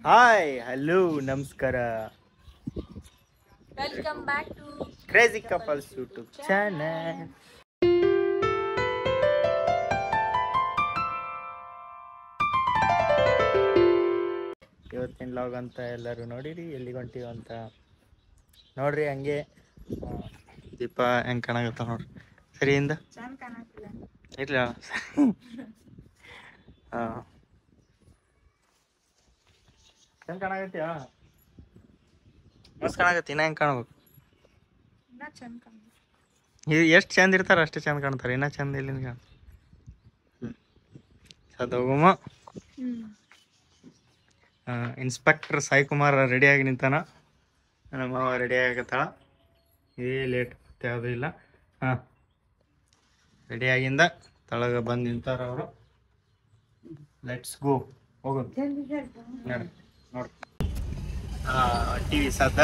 Hi hello ನಮಸ್ಕಾರ. Welcome back to crazy couples YouTube channel. ಇವತ್ತಿನ vlog ಅಂತ ಎಲ್ಲರೂ ನೋಡಿರಿ. ಎಲ್ಲಿಗೆ ಹೊಂಟೀವಿ ಅಂತ ನೋಡ್ರಿ. ಹಂಗೆ ದೀಪ ಹೆಂಗೆ ಕಾಣಾಗತ್ತ ನೋಡ್ರಿ. ಸರಿಯಿಂದ ಇಲ್ಲ ಹಾಂ ಹೆಂಗೆ ಕಾಣಾಗತ್ತೀಯ? ಮಸ್ತ್ ಕಾಣಾಗತ್ತಿ. ಇನ್ನ ಹೆಂಗೆ ಕಾಣ್ಬೇಕು? ಎಷ್ಟು ಚಂದ ಇರ್ತಾರೆ ಅಷ್ಟೇ ಚಂದ ಕಾಣ್ತಾರೆ. ಇನ್ನೂ ಚಂದ ಇಲ್ಲಿಂದ ಕಾಣ ಸದೋಗುಮ. ಇನ್ಸ್ಪೆಕ್ಟರ್ ಸಾಯಿ ಕುಮಾರ್ ರೆಡಿಯಾಗಿ ನಿಂತಾನ. ನಮ್ಮ ರೆಡಿ ಆಗತ್ತಾಳ. ಏ ಲೇಟ್ ಮತ್ತೆ ಯಾವುದೂ ಇಲ್ಲ. ಹಾಂ ರೆಡಿಯಾಗಿಂದ ತಳಗ ಬಂದು ನಿಂತಾರ ಅವರು. ಲೆಟ್ಸ್ ಗೋ ಹೋಗೋದು ನೋಡಿ. ನೋಡಿ ಟಿ ವಿ ಸದ್ದ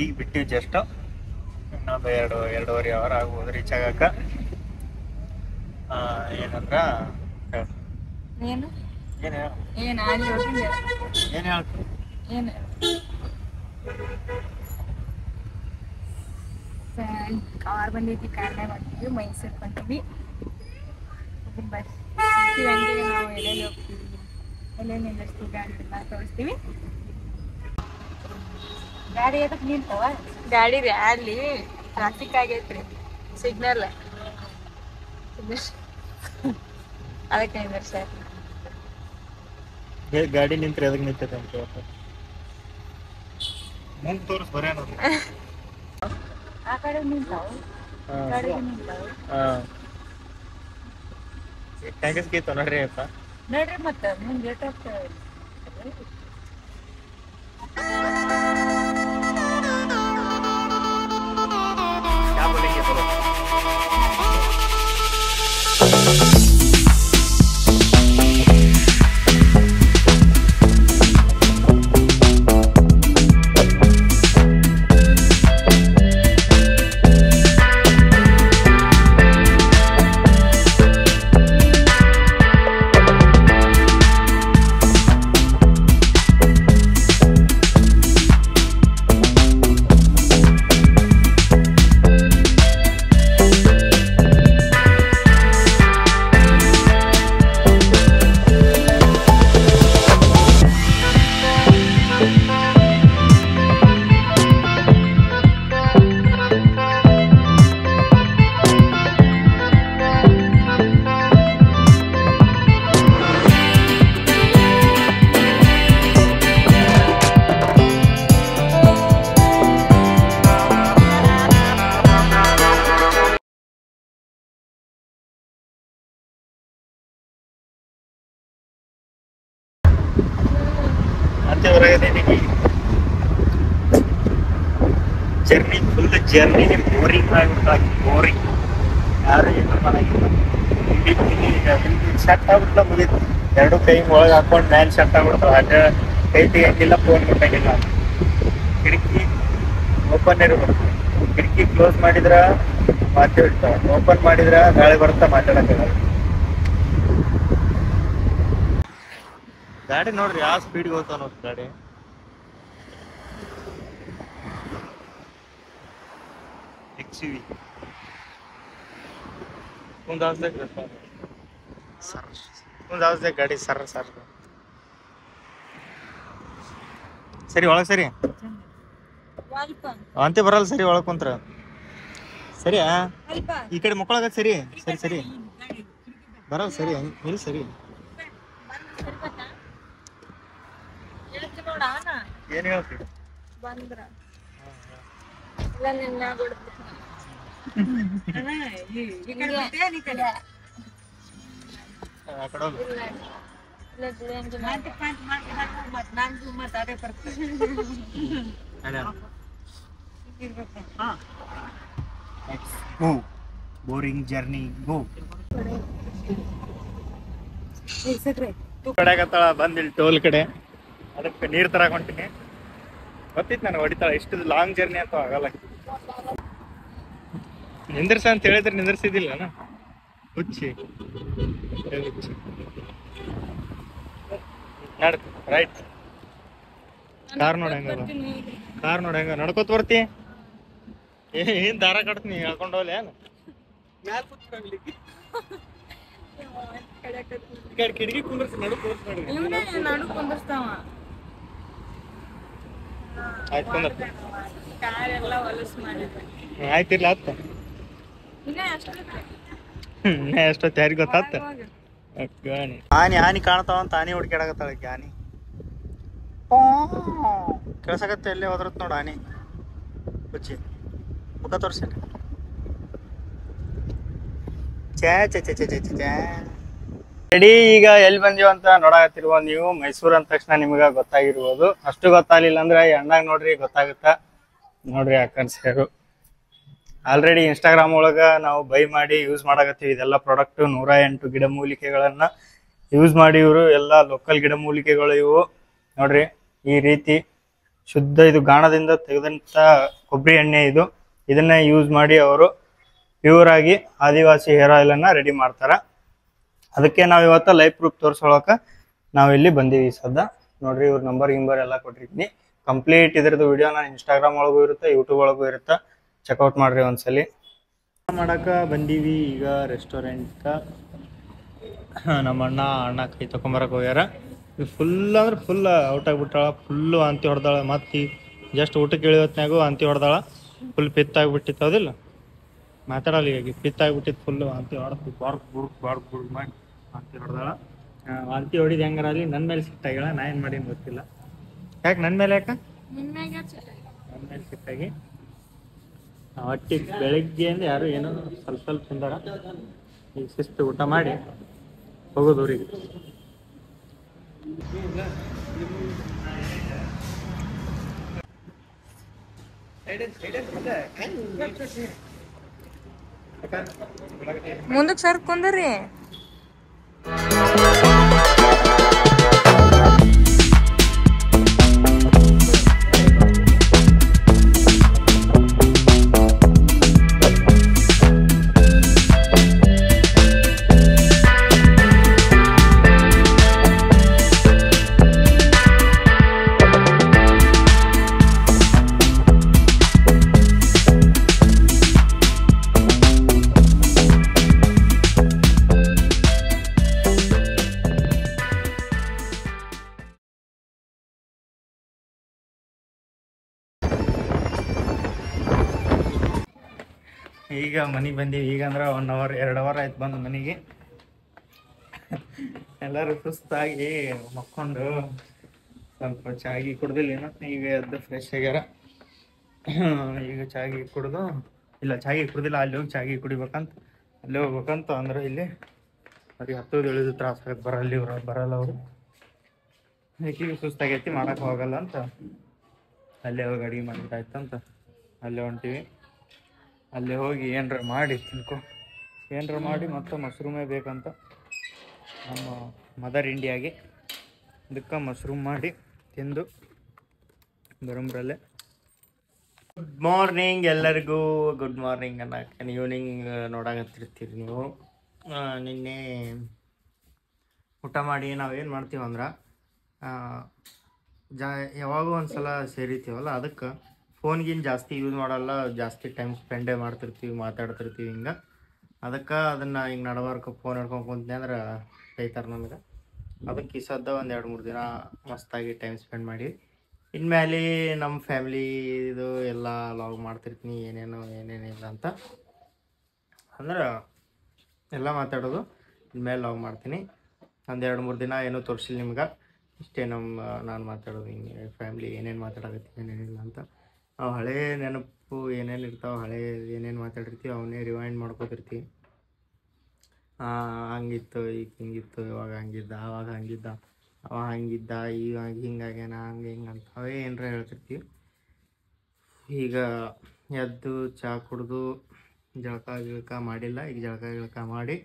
ಈಗ ಬಿಟ್ಟಿವಿ. ಜಸ್ಟ್ ಇನ್ನೊಂದು ಎರಡೂವರೆ ಅವರ್ ಆಗ್ಬೋದು ರೀಚ್ ಆಗಕ್ಕ. ಏನಂದ್ರ ಏನು ಏನು ಏನು ಆಡಿ ಹೋಗಿಲ್ಲ ಏನು ಹೇಳ್ತೀನಿ. ಏನು ಕಾರ್ ಬಂದೈತಿ. ಕಾರ್ನಾಗ ಹೊಂಟಿವಿ, ಮೈಸೂರಿಗೆ ಹೊಂಟಿವಿ. ಬಸ್ ಹಂಗೆ ನಾವು ಎಲ್ಲೆಲ್ಲಿ ಹೋಗ್ತೀವಿ, ಎಲ್ಲೆಲ್ಲಿ ನಿಲ್ಲಿಸ್ತೀವಿ, ಗಾಡಿ ಎಲ್ಲ ತೋರಿಸ್ತೀವಿ. ಗಾಡಿ ಎದಕ್ಕೆ ನಿಂತವ? ಗಾಡಿ ರೀ ಅಲ್ಲಿ ಟ್ರಾಫಿಕ್ ಆಗೈತ್ರಿ, ಸಿಗ್ನಲ್ ಅದಕ್ಕೆ ನಿಂದಿರ್ಸ. ಗಾಡಿ ನಿಂತ್ರೆ ಎದಕ್ಕೆ ನಿಂತೈತೆ ಅಂತ ಮುಂದೆ ತೋರಿಸ್ ಬರೇ ಅನ್ನೋದು. ಆ ಕಡೆ ನಿಂತಾವು, ಗಾಡಿ ನಿಂತಾವು ಟ್ಯಾಂಕಸ್ ಗೀತ ನೋಡ್ರಿ ಅಪ್ಪ. ನೋಡ್ರಿ. ಮತ್ತೆ ಮುಂದೆ ಲೇಟ್ ಆಗ್ತದೆ. ಜರ್ನಿ ಫುಲ್ ಜರ್ನಿ ಬೋರಿಂಗ್ ಆಗಿಬಿಟ್ಟು ಬೋರಿಂಗ್. ಯಾರು ಏನು ಮಾಡಂಗಿಲ್ಲ. ಸೆಟ್ ಆಗ್ಬಿಟ್ಲ ಮುಗೀತು. ಎರಡು ಕೈ ಒಳಗೆ ಹಾಕೊಂಡು ಮ್ಯಾಲೆ ಸೆಟ್ ಆಗ್ಬಿಡ್ತಾವ. ಅದ ಕೈ ತೆಗಿಯಂಗಿಲ್ಲ, ಫೋನ್ ಮುಟ್ಟಂಗಿಲ್ಲ. ಕಿಟಕಿ ಓಪನ್ ಇರ್ಬೇಕು. ಕಿಟಕಿ ಕ್ಲೋಸ್ ಮಾಡಿದ್ರ ಮಾತಾಡ್ತಾವ, ಓಪನ್ ಮಾಡಿದ್ರ ಗಾಳಿ ಬರ್ತಾ ಮಾತಾಡಕ್ಕಾಗಲ್ಲ. ಗಾಡಿ ನೋಡ್ರಿ ಯಾವ ಸ್ಪೀಡ್ಗೆ ಹೋಗ್ತಾವ ನೋಡ್ರಿ ಗಾಡಿ. XUV ಒಂದು ಆಸ್ದಾಗ ಸರ್, ಒಂದು ಆಸ್ದಾಗ ಗಾಡಿ ಸರ್ ಸರ್. ಸರಿ ಒಳಗೆ ಸರಿ ಅಂತೆ ಬರಲ್ಲ. ಸರಿ ಒಳಗೆ ಕುಂತ್ರ ಸರಿಯಾ? ಈ ಕಡೆ ಮಕ್ಕಳಾಗತ್ತೆ. ಸರಿ ಸರಿ ಸರಿ ಬರಲ್ಲ. ಸರಿ ಇಲ್ಲಿ ಸರಿ. ಏನು ಹೇಳ್ತೀವಿ ಬಂದ್ರ ಆ ಕಡೆ ಹೋಗು. ಬೋರಿಂಗ್ ಜರ್ನಿ ಗೋ. ಕಡೆಗತ್ತಾಳ ಬಂದಿಲ್ಲ ಟೋಲ್ ಕಡೆ. ಅದಕ್ಕೆ ನೀರು ತರಕ್ ಹೊಂಟೀನಿ. ಗೊತ್ತಿತ್ತು ನನಗೆ ಹೊಡಿತಾಳ. ಇಷ್ಟು ಲಾಂಗ್ ಜರ್ನಿ ಅಂತ ಆಗಲ್ಲ. ನಿಂದ್ರಸ ಅಂತ ಹೇಳಿದ್ರೆ ನಿಂದ್ರಿಸಿದಿಲ್ಲ ಹುಚ್ಚಿ ಹುಚ್ಚಿ ನಡ್ ರೈಟ್ ಕಾರ್ ನೋಡ ಹೆಂಗ ನಡ್ಕೋತ ಬರ್ತಿ ಏನ್ ದಾರ ಕಟ್ತೀನಿ ಹೇಳ್ಕೊಂಡು ಹೋಗ್ಲಿ ಏನ್ ಕಿಟಕಿ ಕುಂದ್ರಸಿ ನಡು ಕುಂದಿರ್ತಾವ ಆಯ್ತು ಕುಂದ್ರ ಕಾರ್ ಎಲ್ಲ ಹೊಲಸು ಮಾಡಿದ್ರೆ ಆಯ್ತಿರ್ಲ ಆತ ಎಷ್ಟೊತ್ತು ಯಾರಿಗೆ ಗೊತ್ತಾತ ಆನಿ ಕಾಣ್ತಾವಂತ ಆನಿ ಹುಡ್ಕ್ಯಾಡಕತ್ತಾಳ ಆನಿ ಕೇಳ್ಸಕತ್ತೆ ಎಲ್ಲೇ ಹೋದ್ರತ್ ನೋಡ ಆನಿ ಹುಚ್ಚಿ ಮುಖ ತೋರ್ಸಿ ರೆಡಿ ಈಗ ಎಲ್ಲಿ ಬಂದೀವ ಅಂತ ನೋಡಕತ್ತಿರುವ ನೀವು ಮೈಸೂರು ಅಂದ ತಕ್ಷಣ ನಿಮ್ಗ ಗೊತ್ತಾಗಿರ್ಬೋದು ಅಷ್ಟು ಗೊತ್ತಾಗ್ಲಿಲ್ಲ ಅಂದ್ರೆ ಎಣ್ಣಾಗ ನೋಡ್ರಿ ಗೊತ್ತಾಗುತ್ತಾ ನೋಡ್ರಿ ಸೇರು ಆಲ್ರೆಡಿ ಇನ್ಸ್ಟಾಗ್ರಾಮ್ ಒಳಗ ನಾವು ಬೈ ಮಾಡಿ ಯೂಸ್ ಮಾಡಕತ್ತೀವಿ ಇದೆಲ್ಲ ಪ್ರಾಡಕ್ಟ್ 108 ಗಿಡಮೂಲಿಕೆಗಳನ್ನ ಯೂಸ್ ಮಾಡಿ ಇವರು ಎಲ್ಲ ಲೋಕಲ್ ಗಿಡಮೂಲಿಕೆಗಳು ಇವು ನೋಡ್ರಿ ಈ ರೀತಿ ಶುದ್ಧ ಇದು ಗಾಣದಿಂದ ತೆಗೆದಂತ ಕೊಬ್ಬರಿ ಎಣ್ಣೆ ಇದನ್ನ ಯೂಸ್ ಮಾಡಿ ಅವರು ಪ್ಯೂರ್ ಆಗಿ ಆದಿವಾಸಿ ಹೇರ್ ಆಯಿಲ್ ಅನ್ನ ರೆಡಿ ಮಾಡ್ತಾರ ಅದಕ್ಕೆ ನಾವು ಇವತ್ತು ಲೈಫ್ ಪ್ರೂಫ್ ತೋರಿಸೋಳಕ ನಾವು ಇಲ್ಲಿ ಬಂದೀವಿ ಸದ್ದ ನೋಡ್ರಿ ಇವ್ರ ನಂಬರ್ ಎಲ್ಲ ಕೊಟ್ಟಿರ್ತೀನಿ ಕಂಪ್ಲೀಟ್ ಇದ್ರದ್ದು ವಿಡಿಯೋ ನಾನು ಇನ್ಸ್ಟಾಗ್ರಾಮ್ ಒಳಗೂ ಇರುತ್ತೆ ಯೂಟ್ಯೂಬ್ ಒಳಗೂ ಇರುತ್ತೆ ಚೆಕ್ಔಟ್ ಮಾಡ್ರಿ ಒಂದ್ಸಲಿ ಮಾಡಕ ಬಂದೀವಿ ಈಗ ರೆಸ್ಟೋರೆಂಟ್ ನಮ್ಮ ಅಣ್ಣ ಕೈ ತಕೊಂಬರಕ್ ಹೋಗ್ಯಾರ ಫುಲ್ ಅಂದ್ರೆ ಫುಲ್ ಔಟ್ ಆಗ್ಬಿಟ್ಟಾಳ ಫುಲ್ಲು ವಾಂತಿ ಹೊಡೆದಾಳ ಮತ್ತೆ ಜಸ್ಟ್ ಊಟಕ್ಕೆ ಇಳಿವತ್ನಾಗು ವಾಂತಿ ಹೊಡೆದಾಳ ಫುಲ್ ಪಿತ್ತಾಗ್ಬಿಟ್ಟಿತ್ತು ಹೌದಿಲ್ಲ ಮಾತಾಡಲ್ಲ ಈಗ ಪಿತ್ತಾಗ್ಬಿಟ್ಟಿತ್ತು ಫುಲ್ ವಾಂತಿ ಹೊಡೆದು ಬಾರ್ಕ್ ಮಾಡಿ ವಾಂತಿ ಹೊಡೆದಾಳ ವಾಂತಿ ಹೊಡಿದ್ ಹೆಂಗಾರ ಅಲ್ಲಿ ನನ್ನ ಮೇಲೆ ಸಿಟ್ಟಾಗ್ಯಾಳ ನಾ ಏನು ಮಾಡೀನಿ ಗೊತ್ತಿಲ್ಲ ಯಾಕೆ ನನ್ನ ಮೇಲೆ ನನ್ನ ಮೇಲೆ ಸಿಟ್ಟಾಗಿ ಹೊಟ್ಟಿ ಬೆಳಗ್ಗೆಯಿಂದ ಯಾರು ಏನೋ ಸ್ವಲ್ಪ ತಿಂದಾರ ಈಗ ಶಿಸ್ತು ಊಟ ಮಾಡಿ ಹೋಗೋದು ಊರಿಗೆ ಮುಂದಕ್ಕೆ ಸರ್ಕೊಂಡ್ರಿ ಈಗ ಮನೆಗೆ ಬಂದೀವಿ ಈಗ ಅಂದ್ರೆ 1 ಅವರ್ 2 ಅವರ್ ಆಯ್ತು ಬಂದು ಮನೆಗೆ ಎಲ್ಲರೂ ಸುಸ್ತಾಗಿ ಮಕ್ಕೊಂಡು ಸ್ವಲ್ಪ ಚಾಗಿ ಕುಡ್ದಿಲ್ಲ ಈಗ ಎದ್ದು ಫ್ರೆಶ್ ಆಗ್ಯಾರ ಈಗ ಚಾಗಿ ಕುಡ್ದು ಇಲ್ಲ ಚಾಗಿ ಕುಡ್ದಿಲ್ಲ ಅಲ್ಲಿ ಹೋಗಿ ಚಾಗಿ ಕುಡಿಬೇಕಂತ ಅಲ್ಲಿ ಹೋಗ್ಬೇಕಂತ ಅಂದ್ರೆ ಇಲ್ಲಿ ಅವ್ರಿಗೆ ಹತ್ತೋದು ಇಳಿದು ತ್ರಾಸ ಆಗತ್ತೆ ಬರಲ್ಲ ಅವರು ಈಗ ಸುಸ್ತಾಗೈತಿ ಮಾಡಕ್ಕೆ ಹೋಗಲ್ಲ ಅಂತ ಅಲ್ಲೇ ಹೋಗಿ ಅಡುಗೆ ಮಾಡಿದ್ದಾಯ್ತಂತ ಅಲ್ಲೇ ಹೊಂಟೀವಿ ಅಲ್ಲಿ ಹೋಗಿ ಏನರ ಮಾಡಿ ತಿನ್ಕೊ ಏನರ ಮಾಡಿ ಮತ್ತು ಮಶ್ರೂಮೇ ಬೇಕಂತ ನಮ್ಮ ಮದರ್ ಇಂಡಿಯಾಗೆ ಅದಕ್ಕೆ ಮಶ್ರೂಮ್ ಮಾಡಿ ತಿಂದು ಬರೋಮ್ರಲ್ಲೇ ಗುಡ್ ಮಾರ್ನಿಂಗ್ ಎಲ್ಲರಿಗೂ ಗುಡ್ ಮಾರ್ನಿಂಗ್ ಅನ್ನಕ್ಕೆ ಈವ್ನಿಂಗ್ ನೋಡಕತ್ತಿರ್ತೀರಿ ನೀವು ನಿನ್ನೆ ಊಟ ಮಾಡಿ ನಾವೇನು ಮಾಡ್ತೀವಿ ಅಂದ್ರೆ ಯಾವಾಗೂ ಒಂದ್ಸಲ ಸೇರಿತೀವಲ್ಲ ಅದಕ್ಕೆ ಫೋನ್ಗಿನ್ ಜಾಸ್ತಿ ಯೂಸ್ ಮಾಡಲ್ಲ ಜಾಸ್ತಿ ಟೈಮ್ ಸ್ಪೆಂಡೇ ಮಾಡ್ತಿರ್ತೀವಿ ಮಾತಾಡ್ತಿರ್ತೀವಿ ಹಿಂಗೆ ಅದಕ್ಕೆ ಅದನ್ನು ಹಿಂಗೆ ನಡಬಾರ್ಕ ಫೋನ್ ಹಿಡ್ಕೊಂಡು ಕುಂತೀನಿ ಅಂದ್ರೆ ಬೈತಾರೆ ನನಗೆ ಅದಕ್ಕೆ ಈ ಸದ್ದ ಒಂದು 2-3 ದಿನ ಮಸ್ತಾಗಿ ಟೈಮ್ ಸ್ಪೆಂಡ್ ಮಾಡಿ ಇನ್ಮೇಲೆ ನಮ್ಮ ಫ್ಯಾಮಿಲಿ ಇದು ಎಲ್ಲ ಲಾಗ್ ಮಾಡ್ತಿರ್ತೀನಿ ಏನೇನಿಲ್ಲ ಅಂತ ಅಂದ್ರೆ ಎಲ್ಲ ಮಾತಾಡೋದು ಇನ್ಮೇಲೆ ಲಾಗ್ ಮಾಡ್ತೀನಿ ಒಂದು 2-3 ದಿನ ಏನೂ ತೋರಿಸಿಲ್ಲ ನಿಮ್ಗೆ ಇಷ್ಟೇ ನಾನು ಮಾತಾಡೋದು ಹಿಂಗೆ ಫ್ಯಾಮಿಲಿ ಏನೇನು ಮಾತಾಡಕತ್ತೀನಿ ಏನೇನಿಲ್ಲ ಅಂತ ನಾವು ಹಳೇ ನೆನಪು ಏನೇನು ಇರ್ತಾವೆ ಹಳೇ ಏನೇನು ಮಾತಾಡಿರ್ತೀವಿ ಅವನ್ನೇ ರಿವೈಂಡ್ ಮಾಡ್ಕೋತಿರ್ತೀವಿ ಹಂಗಿತ್ತು ಈಗ ಹಿಂಗಿತ್ತು ಇವಾಗ ಹಂಗಿದ್ದ ಆವಾಗ ಹಂಗಿದ್ದ ಅವ ಹಂಗಿದ್ದ ಈಗ ಹಿಂಗಾಗ್ಯಾನ ಹಂಗೆ ಹಿಂಗೆ ಅಂತ ಅವೇ ಏನರ ಹೇಳ್ತಿರ್ತೀವಿ ಈಗ ಎದ್ದು ಚಹಾ ಕುಡಿದು ಜಳಕ ಮಾಡಿಲ್ಲ ಈಗ ಜಳಕ ಮಾಡಿ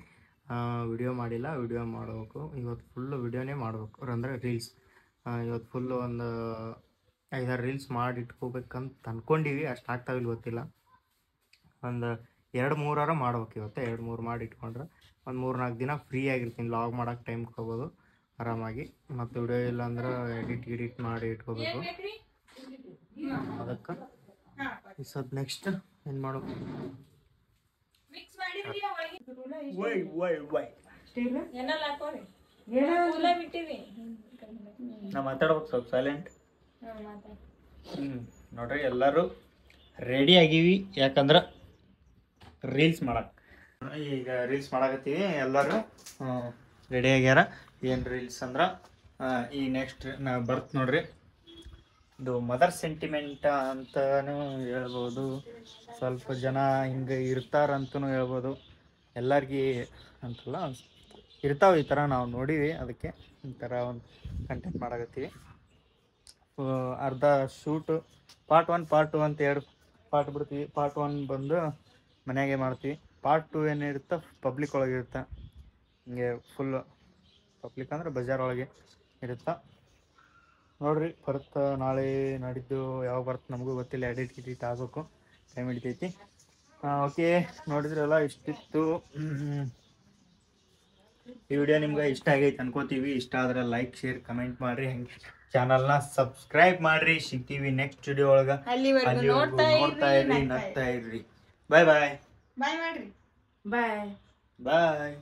ವಿಡಿಯೋ ಮಾಡಿಲ್ಲ ವಿಡಿಯೋ ಮಾಡಬೇಕು ಇವತ್ತು ಫುಲ್ಲು ವಿಡಿಯೋನೇ ಮಾಡಬೇಕು ಅಂದರೆ ರೀಲ್ಸ್ ಇವತ್ತು ಫುಲ್ಲು ಒಂದು 5-6 ರೀಲ್ಸ್ ಮಾಡಿ ಇಟ್ಕೋಬೇಕಂತ ಅಂದ್ಕೊಂಡಿವಿ ಅಷ್ಟು ಆಗ್ತಾವಿಲ್ಲ ಗೊತ್ತಿಲ್ಲ ಒಂದು 2-3 ಮಾಡ್ಬೇಕು ಇವತ್ತು. 2-3 ಮಾಡಿ ಇಟ್ಕೊಂಡ್ರೆ ಒಂದು 3-4 ದಿನ ಫ್ರೀ ಆಗಿರ್ತೀನಿ. ಲಾಗ್ ಮಾಡೋಕೆ ಟೈಮ್ ಕೊಡ್ಬೋದು ಆರಾಮಾಗಿ. ಮತ್ತು ವಿಡಿಯೋ ಇಲ್ಲ ಅಂದ್ರೆ ಎಡಿಟ್ ಮಾಡಿ ಇಟ್ಕೋಬೇಕು. ಅದಕ್ಕೆ ಈ ಸ್ವಲ್ಪ ನೆಕ್ಸ್ಟ್ ಏನು ಮಾಡೋದು ನಾ ಮಾತಾಡ್ಬೇಕು ಸ್ವಲ್ಪ ಸೈಲೆಂಟ್. ನೋಡ್ರಿ ಎಲ್ಲರೂ ರೆಡಿ ಆಗೀವಿ, ಯಾಕಂದ್ರೆ ರೀಲ್ಸ್ ಮಾಡಕ್ಕೆ. ಈಗ ರೀಲ್ಸ್ ಮಾಡಕತ್ತೀವಿ. ಎಲ್ಲರೂ ರೆಡಿ ಆಗ್ಯಾರ. ಏನು ರೀಲ್ಸ್ ಅಂದ್ರೆ ಈ ನೆಕ್ಸ್ಟ್ ನಾ ಬರ್ತ್ ನೋಡ್ರಿ, ಇದು ಮದರ್ ಸೆಂಟಿಮೆಂಟ್ ಅಂತಲೂ ಹೇಳ್ಬೋದು. ಸ್ವಲ್ಪ ಜನ ಹಿಂಗೆ ಇರ್ತಾರಂತೂ ಹೇಳ್ಬೋದು. ಎಲ್ಲರಿಗೂ ಅಂತಲ್ಲ, ಇರ್ತಾವೆ ಈ ಥರ, ನಾವು ನೋಡೀವಿ. ಅದಕ್ಕೆ ಈ ಥರ ಒಂದು ಕಂಟೆಂಟ್ ಮಾಡಕತ್ತೀವಿ. ಅರ್ಧ ಶೂಟು ಪಾರ್ಟ್ 1 ಪಾರ್ಟ್ 2 ಅಂತ 2 ಪಾರ್ಟ್ ಬಿಡ್ತೀವಿ. ಪಾರ್ಟ್ 1 ಬಂದು ಮನೆಯಾಗೆ ಮಾಡ್ತೀವಿ. ಪಾರ್ಟ್ 2 ಏನಿರುತ್ತೆ ಪಬ್ಲಿಕ್ ಒಳಗೆ ಇರುತ್ತೆ. ಹಿಂಗೆ ಫುಲ್ ಪಬ್ಲಿಕ್ ಅಂದ್ರೆ ಬಜಾರ್ ಒಳಗೆ ಇರುತ್ತೆ. ನೋಡ್ರಿ ಬರುತ್ತೆ ನಾಳೆ ನಾಡಿದ್ದು. ಯಾವಾಗ ಬರುತ್ತೆ ನಮಗೂ ಗೊತ್ತಿಲ್ಲ. ಎಡಿಟ್ ಆಗಬೇಕು, ಟೈಮ್ ಹಿಡಿತೈತಿ. ಓಕೆ, ನೋಡಿದ್ರಲ್ಲ ಇಷ್ಟಿತ್ತು. ಈ ವಿಡಿಯೋ ನಿಮ್ಗೆ ಇಷ್ಟ ಆಗೈತೆ ಅನ್ಕೋತೀವಿ. ಇಷ್ಟ ಆದ್ರೆ ಲೈಕ್, ಶೇರ್, ಕಮೆಂಟ್ ಮಾಡಿರಿ. ಹಂಗೆ ಚಾನಲ್ನ ಸಬ್ಸ್ಕ್ರೈಬ್ ಮಾಡಿರಿ. ಸಿಗ್ತೀವಿ ನೆಕ್ಸ್ಟ್ ವಿಡಿಯೋ ಒಳಗೆ. ಅಲ್ಲಿವರೆಗೂ ನೋಡ್ತಾ ಇರ್ರಿ, ನಗ್ತಾ ಇರ್ರಿ. ಬಾಯ್ ಬಾಯ್. ಬಾಯ್ ಮಾಡ್ರಿ. ಬಾಯ್ ಬಾಯ್.